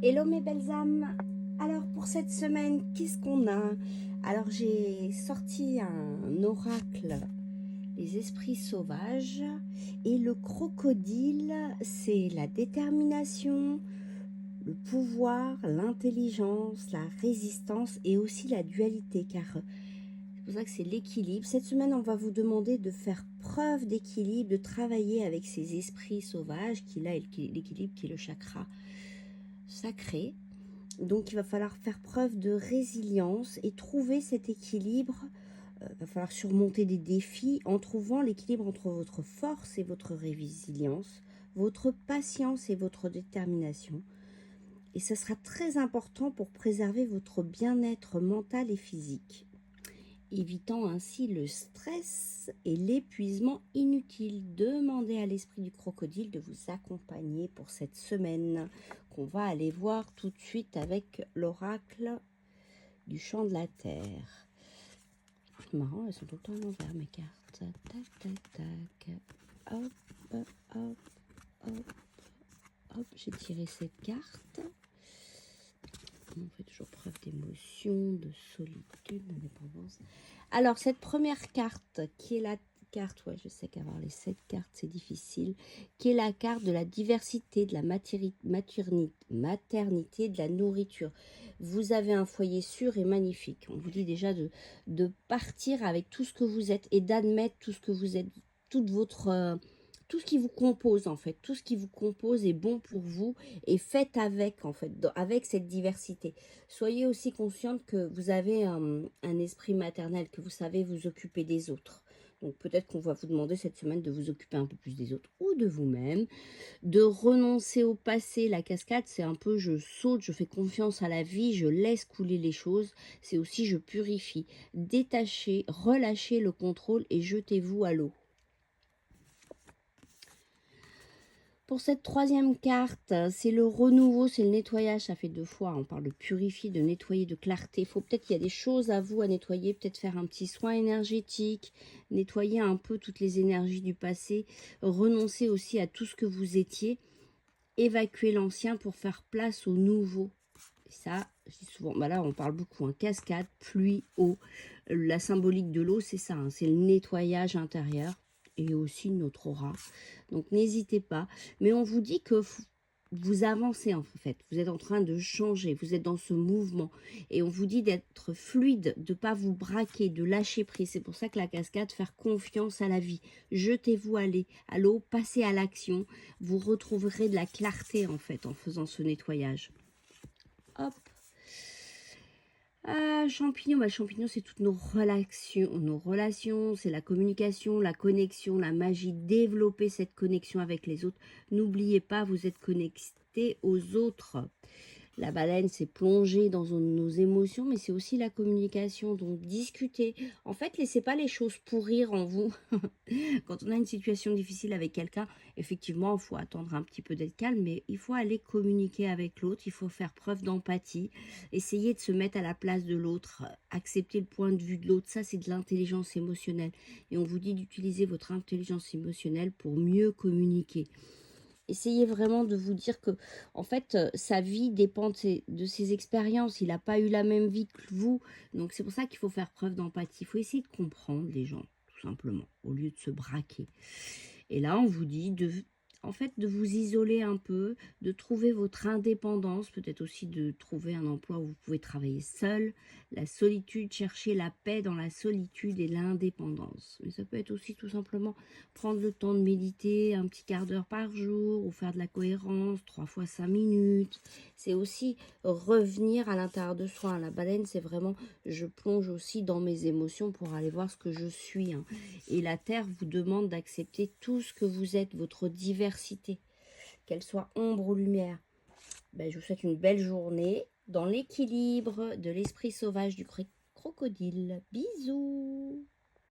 Hello mes belles âmes. Alors pour cette semaine, qu'est-ce qu'on a? Alors j'ai sorti un oracle, les esprits sauvages, et le crocodile, c'est la détermination, le pouvoir, l'intelligence, la résistance et aussi la dualité, car c'est pour ça que c'est l'équilibre. Cette semaine, on va vous demander de faire preuve d'équilibre, de travailler avec ces esprits sauvages, qui là est l'équilibre, qui est le chakra sacré. Donc il va falloir faire preuve de résilience et trouver cet équilibre. Il va falloir surmonter des défis en trouvant l'équilibre entre votre force et votre résilience, votre patience et votre détermination. Et ça sera très important pour préserver votre bien-être mental et physique, évitant ainsi le stress et l'épuisement inutile. Demandez à l'esprit du crocodile de vous accompagner pour cette semaine qu'on va aller voir tout de suite avec l'oracle du champ de la terre. C'est marrant, elles sont tout le temps à l'envers mes cartes. Tac, tac, tac. Hop, hop, hop, hop. J'ai tiré cette carte. On fait toujours preuve d'émotion, de solitude, d'indépendance. Alors, cette première carte, qui est la carte, ouais, je sais qu'avoir les 7 cartes, c'est difficile, qui est la carte de la diversité, de la maternité, de la nourriture. Vous avez un foyer sûr et magnifique. On vous dit déjà de partir avec tout ce que vous êtes et d'admettre tout ce que vous êtes, toute votre... tout ce qui vous compose en fait, tout ce qui vous compose est bon pour vous et faites avec en fait, avec cette diversité. Soyez aussi consciente que vous avez un esprit maternel, que vous savez vous occuper des autres. Donc peut-être qu'on va vous demander cette semaine de vous occuper un peu plus des autres ou de vous-même, de renoncer au passé. La cascade, c'est un peu je saute, je fais confiance à la vie, je laisse couler les choses. C'est aussi je purifie. Détachez, relâchez le contrôle et jetez-vous à l'eau. Pour cette troisième carte, c'est le renouveau, c'est le nettoyage, ça fait 2 fois, on parle de purifier, de nettoyer, de clarté. Il faut peut-être qu'il y a des choses à vous à nettoyer, peut-être faire un petit soin énergétique, nettoyer un peu toutes les énergies du passé, renoncer aussi à tout ce que vous étiez, évacuer l'ancien pour faire place au nouveau. Et ça, je dis souvent, bah là on parle beaucoup, hein, cascade, pluie, eau. La symbolique de l'eau, c'est ça, hein, c'est le nettoyage intérieur et aussi notre aura. Donc n'hésitez pas. Mais on vous dit que vous avancez en fait. Vous êtes en train de changer. Vous êtes dans ce mouvement. Et on vous dit d'être fluide, de ne pas vous braquer, de lâcher prise. C'est pour ça que la cascade, faire confiance à la vie. Jetez-vous à l'eau, passez à l'action. Vous retrouverez de la clarté en fait en faisant ce nettoyage. Hop. Champignon, bah, champignon, c'est toutes nos relations, c'est la communication, la connexion, la magie, développer cette connexion avec les autres. N'oubliez pas, vous êtes connecté aux autres. La baleine, c'est plonger dans nos émotions, mais c'est aussi la communication, donc discuter. En fait, laissez pas les choses pourrir en vous. Quand on a une situation difficile avec quelqu'un, effectivement, il faut attendre un petit peu d'être calme, mais il faut aller communiquer avec l'autre, il faut faire preuve d'empathie, essayer de se mettre à la place de l'autre, accepter le point de vue de l'autre, ça c'est de l'intelligence émotionnelle. Et on vous dit d'utiliser votre intelligence émotionnelle pour mieux communiquer. Essayez vraiment de vous dire que, en fait, sa vie dépend de ses expériences. Il n'a pas eu la même vie que vous. Donc, c'est pour ça qu'il faut faire preuve d'empathie. Il faut essayer de comprendre les gens, tout simplement, au lieu de se braquer. Et là, on vous dit en fait, de vous isoler un peu, de trouver votre indépendance, peut-être aussi de trouver un emploi où vous pouvez travailler seul. La solitude, chercher la paix dans la solitude et l'indépendance. Mais ça peut être aussi tout simplement prendre le temps de méditer un petit quart d'heure par jour ou faire de la cohérence 3 fois 5 minutes. C'est aussi revenir à l'intérieur de soi. La baleine, c'est vraiment, je plonge aussi dans mes émotions pour aller voir ce que je suis. Et la Terre vous demande d'accepter tout ce que vous êtes, votre diversité, qu'elle soit ombre ou lumière. Ben, je vous souhaite une belle journée dans l'équilibre de l'esprit sauvage du crocodile. Bisous!